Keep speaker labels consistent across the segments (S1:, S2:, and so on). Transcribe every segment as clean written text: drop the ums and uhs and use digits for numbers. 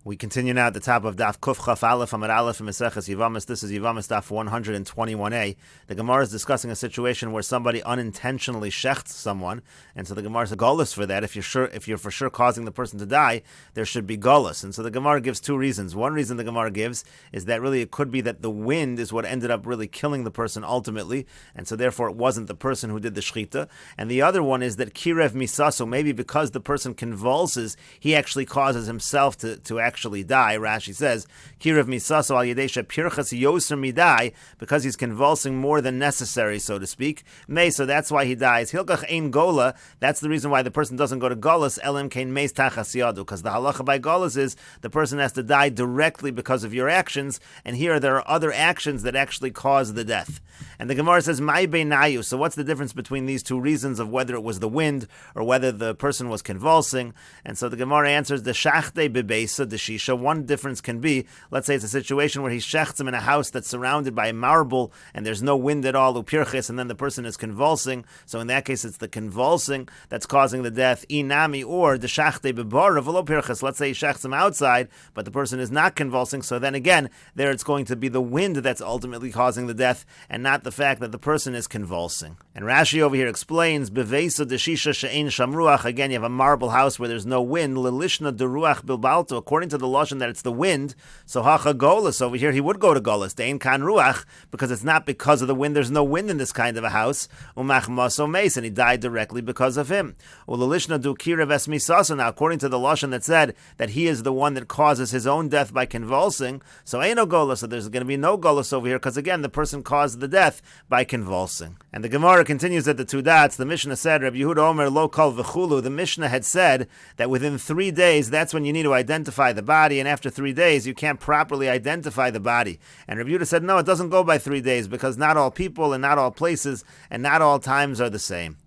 S1: We continue now at the top of Daf Kuf Chaf Aleph Amud Aleph in Mesechet Yevamos. This is Yevamos Daf 121a. The Gemara is discussing a situation where somebody unintentionally shechts someone, and so the Gemara is a golus for that. If you're for sure causing the person to die, there should be golus. And so the Gemara gives two reasons. One reason the Gemara gives is that really it could be that the wind is what ended up really killing the person ultimately, and so therefore it wasn't the person who did the shechita. And the other one is that kirev misaso, maybe because the person convulses, he actually causes himself to actually die. Rashi says, Kirev misaso al yedesha pirchas yoser midai, because he's convulsing more than necessary, so to speak. So that's why he dies. Hilkach ein gola, that's the reason why the person doesn't go to golus, elim kein meis tachas yadu, because the halacha by golus is the person has to die directly because of your actions, and here there are other actions that actually cause the death. And the Gemara says, Mai beinayu, so what's the difference between these two reasons of whether it was the wind or whether the person was convulsing? And so the Gemara answers, the shachte bebeisa, the shisha. One difference can be, let's say it's a situation where he shechts him in a house that's surrounded by marble and there's no wind at all, upirches, and then the person is convulsing. So in that case, it's the convulsing that's causing the death. Inami, or the shachte bebara v'lo pirches. Let's say he shechts him outside, but the person is not convulsing. So then again, there it's going to be the wind that's ultimately causing the death, and not the fact that the person is convulsing. And Rashi over here explains, Beveisa deshisha she'ein shamruach. Again, you have a marble house where there's no wind. Lelishna deruach bilbalto. According to the lashon that it's the wind, so hacha golus over here, he would go to golus. Dein kan ruach, because it's not because of the wind. There's no wind in this kind of a house. Umach maso meis, and he died directly because of him. Ulelishna du kirev es misasa. Now, according to the lashon that said that he is the one that causes his own death by convulsing, so ain't no golus. So there's going to be no golus over here, because again, the person caused the death by convulsing. And the Gemara continues at the two dots. The Mishnah said, Rabbi Yehuda Omer lo kol v'chulu. The Mishnah had said that within 3 days, that's when you need to identify the body, and after 3 days, you can't properly identify the body. And Rabbi Yehuda said, no, it doesn't go by 3 days, because not all people and not all places and not all times are the same.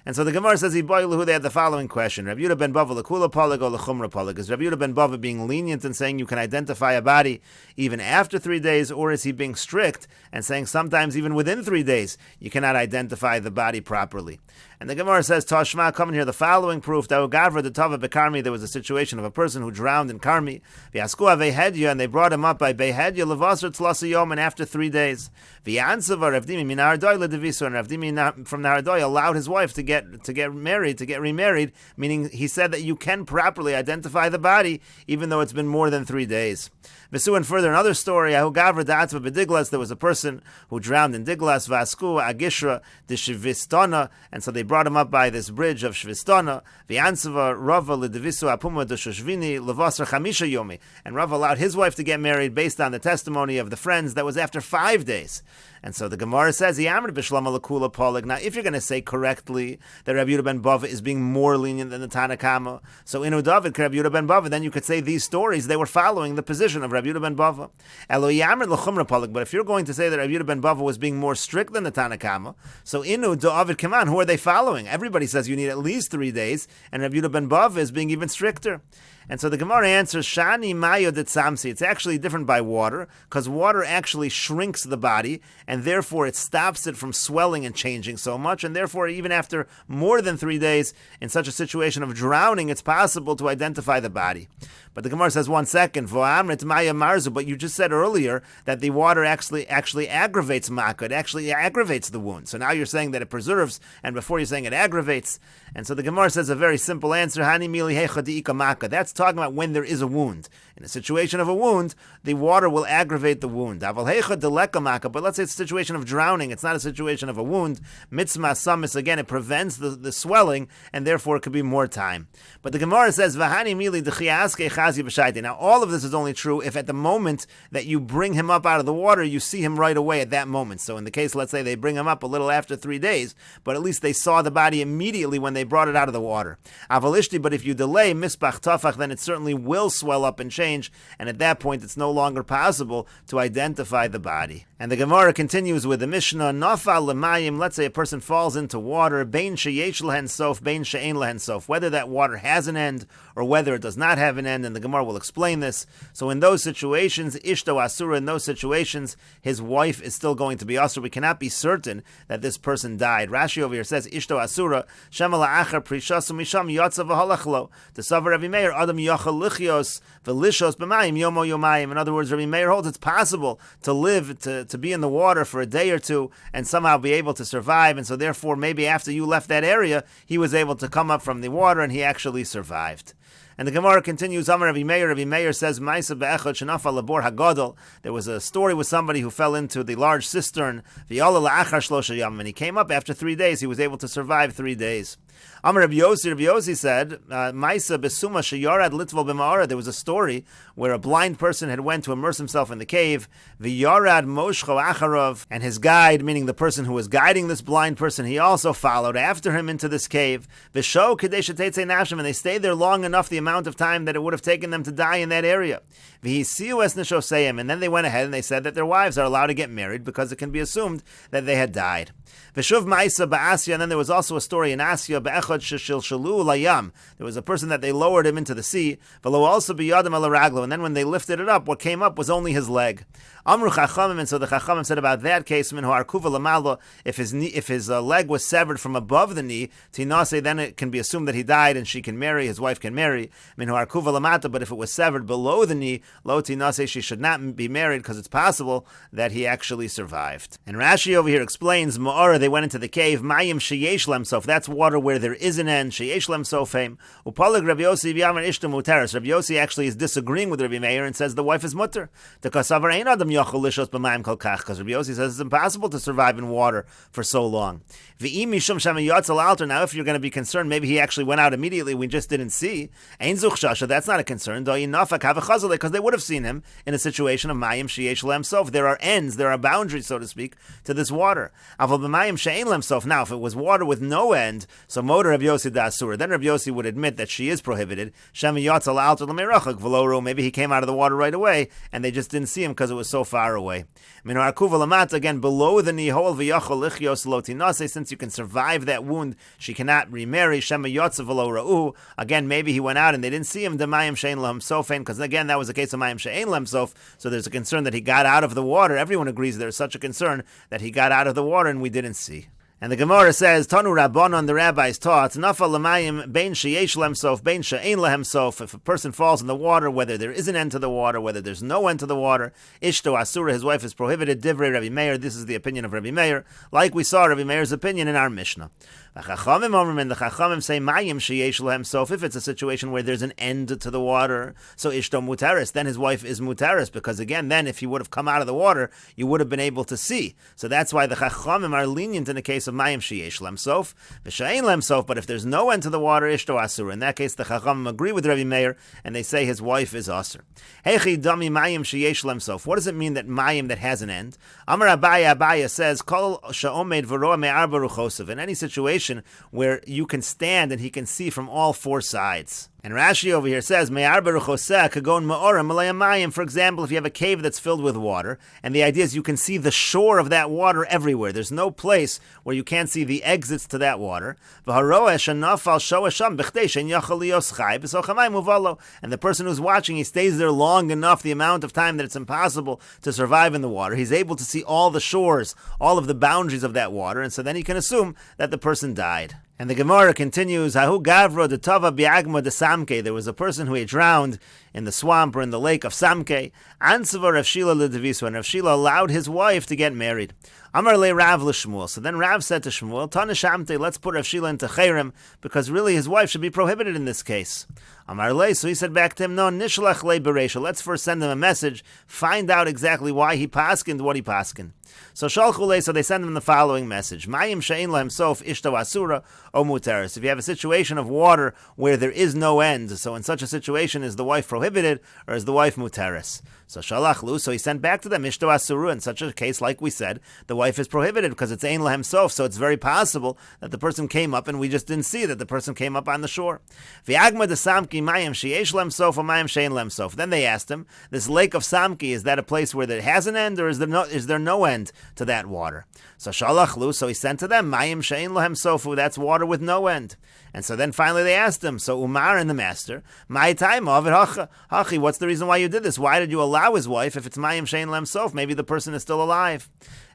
S1: And so the Gemara says, they had the following question. Rabbi Yehuda ben Bava l'kula palag or l'chumra palag? Is Rabbi Yehuda ben Bava being lenient and saying you can identify a body even after 3 days, or is he being strict and saying sometimes even within 3 days you cannot identify the body properly? And the Gemara says, Tashma, come in here, the following proof, there was a situation of a person who drowned in Karmi, and they brought him up by Behedya, Levasar Tlasa Yom, and after 3 days. And Ravdimi from Nahardoy allowed his wife to get remarried, meaning he said that you can properly identify the body, even though it's been more than 3 days. Vesu, and further, another story, there was a person who drowned in Diglas, Vasku, Agishra, the Shivistana, and so they brought him up by this bridge of Shvistana, V'yansava, Rava, L'devisu, Apuma, D'Shoshvini, L'vasar Chamisha Yomi, and Rava allowed his wife to get married based on the testimony of the friends that was after 5 days. And so the Gemara says, now if you're going to say correctly that Rabbi Yehuda ben Bava is being more lenient than the Tanakama, so Inu David, Rabbi Yehuda ben Bava, then you could say these stories, they were following the position of Rabbi Yehuda ben Bava. But if you're going to say that Rabbi Yehuda ben Bava was being more strict than the Tanakama, so Inu David, come on, who are they following? Everybody says you need at least 3 days, and Rabbi Yehuda ben Bava is being even stricter. And so the Gemara answers, Shani Mayo de Tzamsi. It's actually different by water, because water actually shrinks the body, and therefore it stops it from swelling and changing so much, and therefore even after more than 3 days, in such a situation of drowning, it's possible to identify the body. But the Gemara says, 1 second, Vo'amrit Maya Marzu, but you just said earlier that the water actually aggravates makkah, it actually aggravates the wound. So now you're saying that it preserves, and before you're saying it aggravates. And so the Gemara says a very simple answer, Hani Mili Hecha Di'ika Makkah. That's talking about when there is a wound. In a situation of a wound, the water will aggravate the wound. But let's say it's a situation of drowning, it's not a situation of a wound. Mitzvah samis, again, it prevents the swelling, and therefore it could be more time. But the Gemara says, Vahani mili d'chiaske chazi b'shaiti. Now all of this is only true if at the moment that you bring him up out of the water, you see him right away at that moment. So in the case, let's say they bring him up a little after 3 days, but at least they saw the body immediately when they brought it out of the water. Avalishti, but if you delay, misbach tafach, then it certainly will swell up and change, and at that point it's no longer possible to identify the body. And the Gemara continues with the Mishnah, Nafal l'mayim, let's say a person falls into water, bein sheyesh lehen sof, bein she'ein lehen sof, whether that water has an end or whether it does not have an end, and the Gemara will explain this. So in those situations, Ishto Asura, in those situations, his wife is still going to be Asura. We cannot be certain that this person died. Rashi over here says, Ishto Asura, Shema la'achar prishasu misham yotza v'halachlo. The Savar Rabbi Meir, Adam yochel lichios v'lishos b'mayim yomo yomayim. In other words, Rabbi Meir holds it's possible to live, to be in the water for a day or two and somehow be able to survive. And so therefore, maybe after you left that area, he was able to come up from the water and he actually survived. And the Gemara continues, Amar Rabbi Meir says, Maisa be'echad shenafa labor hagadol. There was a story with somebody who fell into the large cistern, v'yala la'achar shlosha yam, and he came up after 3 days. He was able to survive 3 days. Amar Rabbi Yossi said, Maisa besuma sheyarad litval b'ma'ara. There was a story where a blind person had went to immerse himself in the cave, v'yarad moshcho acharov, and his guide, meaning the person who was guiding this blind person, he also followed after him into this cave. V'sho kadei shetetzei nashim, and they stayed there long enough, the amount of time that it would have taken them to die in that area. V'hisiu es neshoseim, and then they went ahead and they said that their wives are allowed to get married because it can be assumed that they had died. V'shuv ma'isa ba'asya, and then there was also a story in Asya, be'echad sheshilshalu layam. There was a person that they lowered him into the sea, v'lo also b'yadam ala raglo, and then when they lifted it up, what came up was only his leg. Amru chachamim, and so the chachamim said about that case, min ho'arkuva lamalo, if his leg was severed from above the knee, tinase, then it can be assumed that he died and she can marry, his wife can marry. Min ho'arkuva lamata, but if it was severed below the knee, lo tinase, she should not be married because it's possible that he actually survived. And Rashi over here explains, Ma'ara, they went into the cave, Mayim sheyesh lemsof, that's water where there is an end, sheyesh lemsofim. Upalig Rabbi Yossi v'yamar ishta muteris. Rabbi Yossi actually is disagreeing with Rabbi Meir and says the wife is mutter. Because Rabbi Yossi says it's impossible to survive in water for so long. Now, if you're going to be concerned, maybe he actually went out immediately, we just didn't see. That's not a concern, because they would have seen him in a situation of Mayim sheyesh lemsof. There are ends, there are boundaries, so to speak, to this water. Now, if it was water with no end, so motor Rabbi Yossi dasur, then Rabbi Yossi would admit that she is prohibited. Maybe he came out of the water right away, and they just didn't see him because it was so far away. Again, below the knee hole, since you can survive that wound, she cannot remarry. Again, maybe he went out and they didn't see him, because again, that was the case of Mayim She'ein Lemsof, so there's a concern that he got out of the water. Everyone agrees there's such a concern that he got out of the water and we didn't see. And the Gemara says, Tanu Rabbanon, the rabbis taught, Nafal l'mayim bein sheyesh lemsof, bein she'ein lehemsof. If a person falls in the water, whether there is an end to the water, whether there's no end to the water, Ishto Asura, his wife is prohibited. Divrei Rabbi Meir, this is the opinion of Rabbi Meir, like we saw Rabbi Meir's opinion in our Mishnah. The Chachamim say, Mayim sheyesh lehemsof, if it's a situation where there's an end to the water, so Ishto Mutaris, then his wife is Mutaris, because again, then if he would have come out of the water, you would have been able to see. So that's why the Chachamim are lenient in the case of Mayim sheyesh lemsof, v'she'ein lemsof, but if there's no end to the water, Ishto Asura. In that case, the Chachamim agree with Rabbi Meir, and they say his wife is Asur. Heichi dami Mayim sheyesh lemsof. What does it mean that Mayim that has an end? Amar Abaya says, Kol sha'omed v'roa me'arba ruchosov. In any situation where you can stand and he can see from all four sides. And Rashi over here says, for example, if you have a cave that's filled with water, and the idea is you can see the shore of that water everywhere. There's no place where you can't see the exits to that water. And the person who's watching, he stays there long enough, the amount of time that it's impossible to survive in the water. He's able to see all the shores, all of the boundaries of that water, and so then he can assume that the person died. And the Gemara continues, Hahu Gavro de Tava Biagma de Samke. There was a person who had drowned in the swamp or in the lake of Samke. Ansava Rav Shila L'Deviso, and Rav Shila allowed his wife to get married. Amar le Rav l'Shmuel. So then Rav said to Shmuel, Tana Shamte, let's put Rav Shila into Cherem, because really his wife should be prohibited in this case. Amar le, so he said back to him, no, Nishlach le Beresha. Let's first send him a message, find out exactly why he paskined what he paskined. So Shalchule, so they send him the following message: Mayim she'ein lehem sof ishto asura o muteris. If you have a situation of water where there is no end, so in such a situation is the wife prohibited or is the wife muteris? So Shalachlu, so he sent back to them ishto asura. In such a case, like we said, the wife wife is prohibited because it's ein lahem sof, so it's very possible that the person came up and we just didn't see that the person came up on the shore. V'agma de samki mayim sheyesh lem sof or mayim shein lem sof. Then they asked him, this lake of Samki, is that a place where there has an end, or is there no end to that water? So shalachlu, so he sent to them, mayim shein lahem sofu, that's water with no end. And so then finally they asked him, so Umar and the master, my time of it, hachi, what's the reason why you did this? Why did you allow his wife if it's mayim shein lahem sof? Maybe the person is still alive.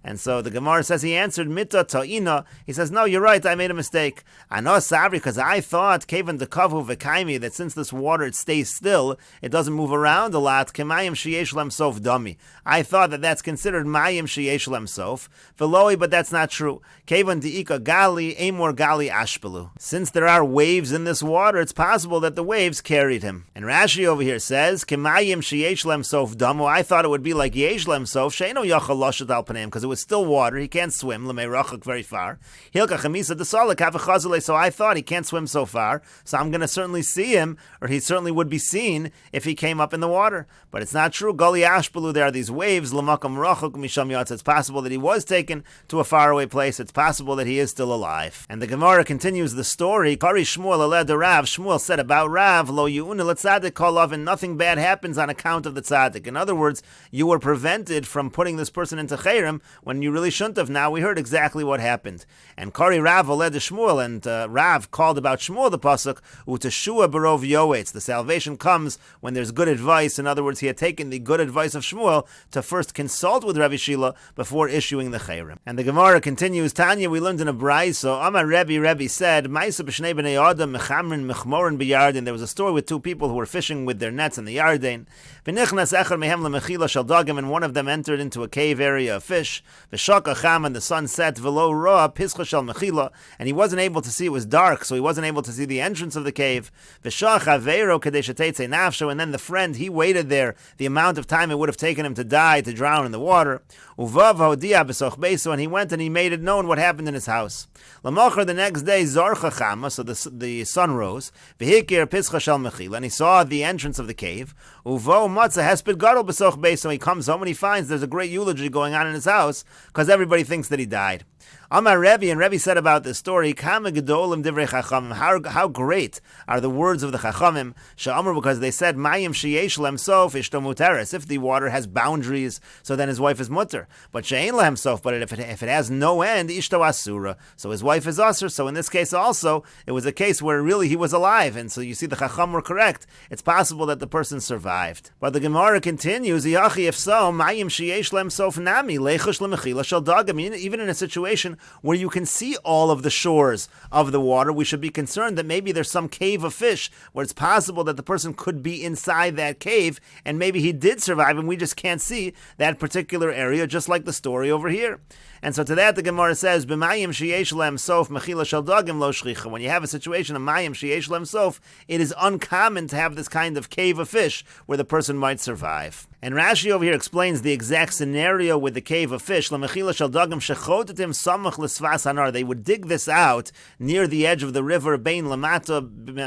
S1: And so the Gemara says he answered, Mita ta'ina. He says, no, you're right, I made a mistake. I know sabri, because I thought, kevan de kavu v'kaimi, that since this water, it stays still, it doesn't move around a lot, kemayim sheyesh lem sof dami. I thought that that's considered mayim sheyesh lem sof, veloi, but that's not true. Kevan de'ika gali, amor gali ashpelu. Since there are waves in this water, it's possible that the waves carried him. And Rashi over here says, kemayim sheyesh lem sof damu. I thought it would be like yesh lem sof, she'eno yachal loshet al panem, because it was still water, he can't swim, lemei rachak, very far. Hilka chamisa desalik have a chazale, so I thought he can't swim so far, so I'm going to certainly see him, or he certainly would be seen if he came up in the water. But it's not true. Gali ashpelu, there are these waves, lamakam rachak misham yatz. It's possible that he was taken to a faraway place. It's possible that he is still alive. And the Gemara continues the story. Kari Shmuel aled Rav. Shmuel said about Rav, lo yu'una l'tzadik kolav, and nothing bad happens on account of the tzaddik. In other words, you were prevented from putting this person into chayrim when you really shouldn't have. Now we heard exactly what happened. And Kari Rav led to Shmuel, and Rav called about Shmuel the pasuk, uteshua barov yoetz. The salvation comes when there's good advice. In other words, he had taken the good advice of Shmuel to first consult with Rabbi Shila before issuing the chayrim. And the Gemara continues, Tanya, we learned in a brayso, Amar Rebbe said, Ma'isa b'shnei b'nei Adam mechamrin mechmorin b'yarden. There was a story with two people who were fishing with their nets in the Yarden. V'nichnas echad mehem lemechila shel dagim, and one of them entered into a cave area of fish. V'shaka cham, and the sun set, v'lo roa pischa shel mechila, and he wasn't able to see, it was dark, so he wasn't able to see the entrance of the cave. V'shach aveiro kadei sheteitze nafsho, and then the friend, he waited there the amount of time it would have taken him to die, to drown in the water. Uvav hodia b'soch beiso, and he went and he made it known what happened in his house. L'mocher, the next day, zarcha chama, so the sun rose, v'hikir pischa shel mechila, and he saw the entrance of the cave. Uvo matzah hesped gadol b'soch beiso, he comes home and he finds there's a great eulogy going on in his house, because everybody thinks that he died. Amar Rebbe, and Rebbe said about this story, Kama gedolim divrei chachamim, how great are the words of the chachamim, she'amar, because they said, Mayim sheyesh lem sof ishto muteres, if the water has boundaries, so then his wife is mutter. But she'ein lehem sof, but if it has no end, ishto asura, so his wife is asur. So in this case also, it was a case where really he was alive, and so you see the chacham were correct. It's possible that the person survived. But the Gemara continues, Yachi, if so, Mayim sheyesh lem sof nami, lechush lemechila shel dagam, even in a situation where you can see all of the shores of the water, we should be concerned that maybe there's some cave of fish where it's possible that the person could be inside that cave, and maybe he did survive and we just can't see that particular area, just like the story over here. And so to that the Gemara says, B'mayim sheyesh lem sof mechila shel dagim lo shchicha. When you have a situation of mayim sheyesh lem sof, it is uncommon to have this kind of cave of fish where the person might survive. And Rashi over here explains the exact scenario with the cave of fish. Lemechila shel dagim shechotetim samach l'svas hanar. They would dig this out near the edge of the river, bein lamata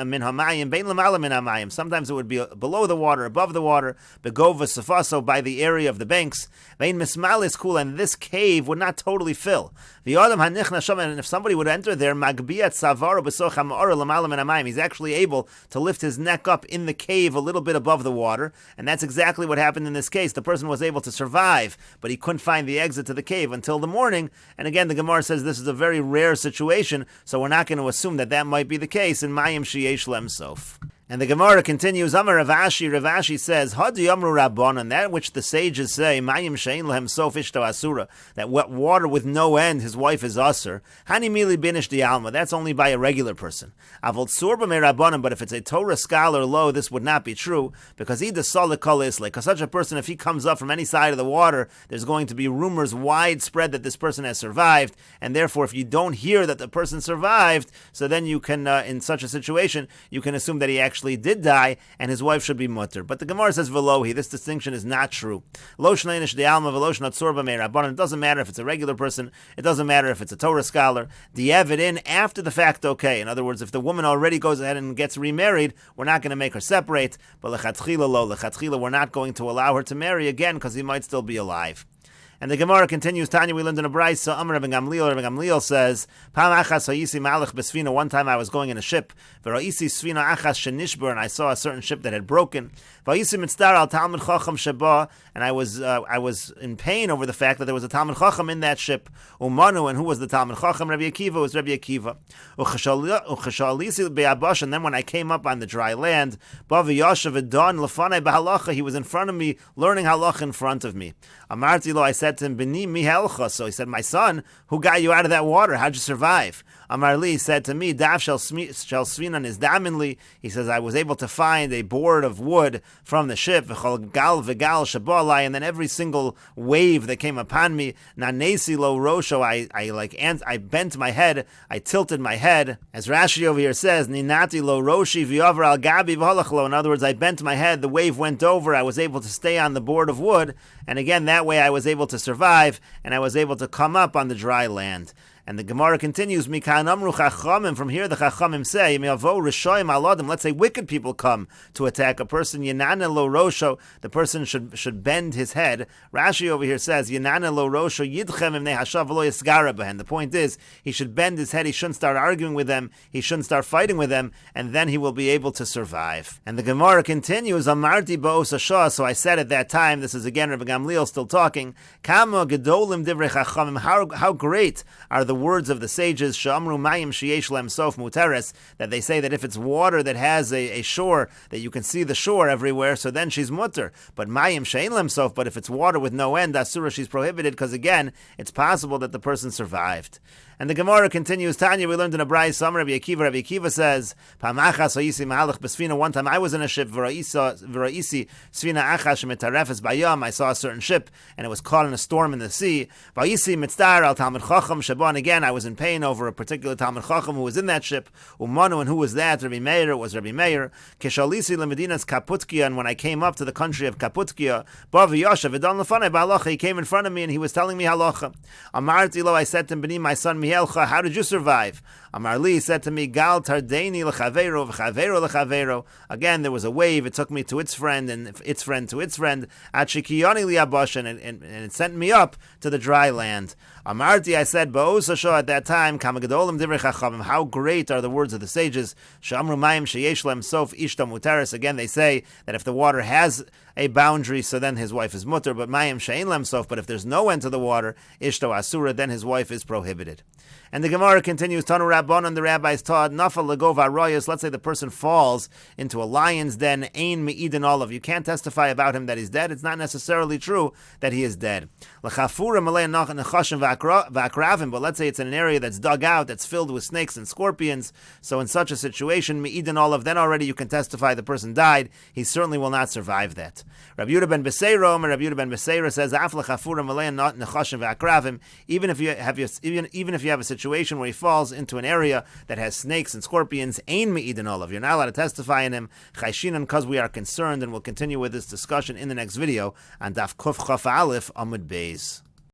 S1: min hamayim, bein lamala min hamayim. Sometimes it would be below the water, above the water, begova safaso, by the area of the banks. Bein mismalis kul, and this cave would not totally fill. The adam hanichna sham, and if somebody would enter there, magbiat savaro besoch hamor lamala min hamayim, he's actually able to lift his neck up in the cave a little bit above the water, and that's exactly what happened in this case. The person was able to survive, but he couldn't find the exit to the cave until the morning. And again, the Gemara says this is a very rare situation, so we're not going to assume that that might be the case in Mayim Sheyesh Lem Sof. And the Gemara continues, Amar Ravashi says, Hadi Amru Rabbanan, that which the sages say, Mayim Shein Lehem Sof Ishto Asura, that water with no end, his wife is Asur. Hani Mili Binish Di Alma, that's only by a regular person. Avol Tsurba Me Rabbanan, but if it's a Torah scholar low, this would not be true, because Ida Sala Kol Isle, because such a person, if he comes up from any side of the water, there's going to be rumors widespread that this person has survived, and therefore if you don't hear that the person survived, so then you can, in such a situation, you can assume that he actually did die, and his wife should be mutter. But the Gemara says velohi. This distinction is not true. Lo shneinish de alma velo shnat sorba me rabbanan. It doesn't matter if it's a regular person. It doesn't matter if it's a Torah scholar. Di'evid in after the fact. Okay. In other words, if the woman already goes ahead and gets remarried, we're not going to make her separate. But lechatchila lo lechatchila, we're not going to allow her to marry again because he might still be alive. And the Gemara continues, Tanya, we learned in a brayso, Amar Rabbi Gamliel says, Pam achas hayisi malach besfina, one time I was going in a ship, v'ra'isi sfina achas shenishbar, and I saw a certain ship that had broken, v'ayisi mitzdar al Talmud Chacham sheba, and I was in pain over the fact that there was a Talmud Chacham in that ship, umanu, and who was the Talmud Chacham? Rabbi Akiva was Rabbi Akiva. Uchashalisi be'abash, and then when I came up on the dry land, bavi yashav edon lefanei b'halacha, he was in front of me, learning halacha in front of me. Amarti lo, I said to him, B'ni mi helcha. So he said, my son, who got you out of that water? How'd you survive? Amar li said to me, Daf shel svinan is daminli. He says, I was able to find a board of wood from the ship, v'chol gal v'gal shabalai, and then every single wave that came upon me, nanesi lo rosho, I bent my head, I tilted my head. As Rashi over here says, ninati lo roshi v'yover al gabi v'holachlo. In other words, I bent my head, the wave went over, I was able to stay on the board of wood, and again, that way I was able to survive, and I was able to come up on the dry land. And the Gemara continues, Mikan amru chachamim, from here the chachamim say, Me'avo rishoyim alodim, let's say wicked people come to attack a person, Yenana lo rosho, the person should bend his head. Rashi over here says, Yenana lo rosho yidchem imnei hashav lo yisgara behen. The point is, he should bend his head, he shouldn't start arguing with them, he shouldn't start fighting with them, and then he will be able to survive. And the Gemara continues, Amarti ba'os hashah, so I said at that time, this is again Rabbi Gamliel still talking, Kama gedolim divrei chachamim, how great are the words of the sages, Sha'amru mayim sheyesh lem sof muteres, that they say that if it's water that has a shore, that you can see the shore everywhere, so then she's mutter. But mayim she'ein lem sof, but if it's water with no end, asura, she's prohibited, because again, it's possible that the person survived. And the Gemara continues, Tanya, we learned in a brayso, Rabbi Akiva says, Pamachas hayisi mahalach besfina, one time I was in a ship, v'ra'isi sfina achas shemetarefes bayam, I saw a certain ship, and it was caught in a storm in the sea, v'ayisi mitzdar al Talmud Chacham sheba, and again I was in pain over a particular Talmud Chacham who was in that ship, umanu, and who was that? Rabbi Meir, it was Rabbi Meir, keshalisi lemedinas Kaputkia, and when I came up to the country of Kaputkia, bavi yashav edon lefanei b'halacha, he came in front of me and he was telling me halacha. Amarti lo, I said to him, B'ni, my son, how did you survive? Amar li said to me, Gal tardeni l'chavero v'chavero l'chavero. Again, there was a wave. It took me to its friend, and its friend to its friend. At shikiyoni liabosh, and it sent me up to the dry land. Amarti, I said, Ba'os hasho, at that time, Kama gedolim divrei chachamim, how great are the words of the sages. Sha'amru mayim sheyesh lem sof ishta muteres. Again, they say that if the water has a boundary, so then his wife is mutter, but mayim she'ein lem sof, but if there's no end to the water, ishto asura, then his wife is prohibited. And the Gemara continues, Tanu Rabbanon, the rabbis taught, Nafal legova royas, let's say the person falls into a lion's den, ein me'idin olav. You can't testify about him that he's dead. It's not necessarily true that he is dead. L'chafura malei nechashim v'akravim, but let's say it's in an area that's dug out, that's filled with snakes and scorpions. So in such a situation, me'idin olav, then already you can testify the person died. He certainly will not survive that. Rabbi Yehuda ben Beseira says, Af l'chafura malei nechashim v'akravim, even if you have a situation where he falls into an area that has snakes and scorpions, ein me'idin olav, you're not allowed to testify in him, chayshinan, because we are concerned, and we'll continue with this discussion in the next video on Daf Kuf Chaf Aleph Amud Beis.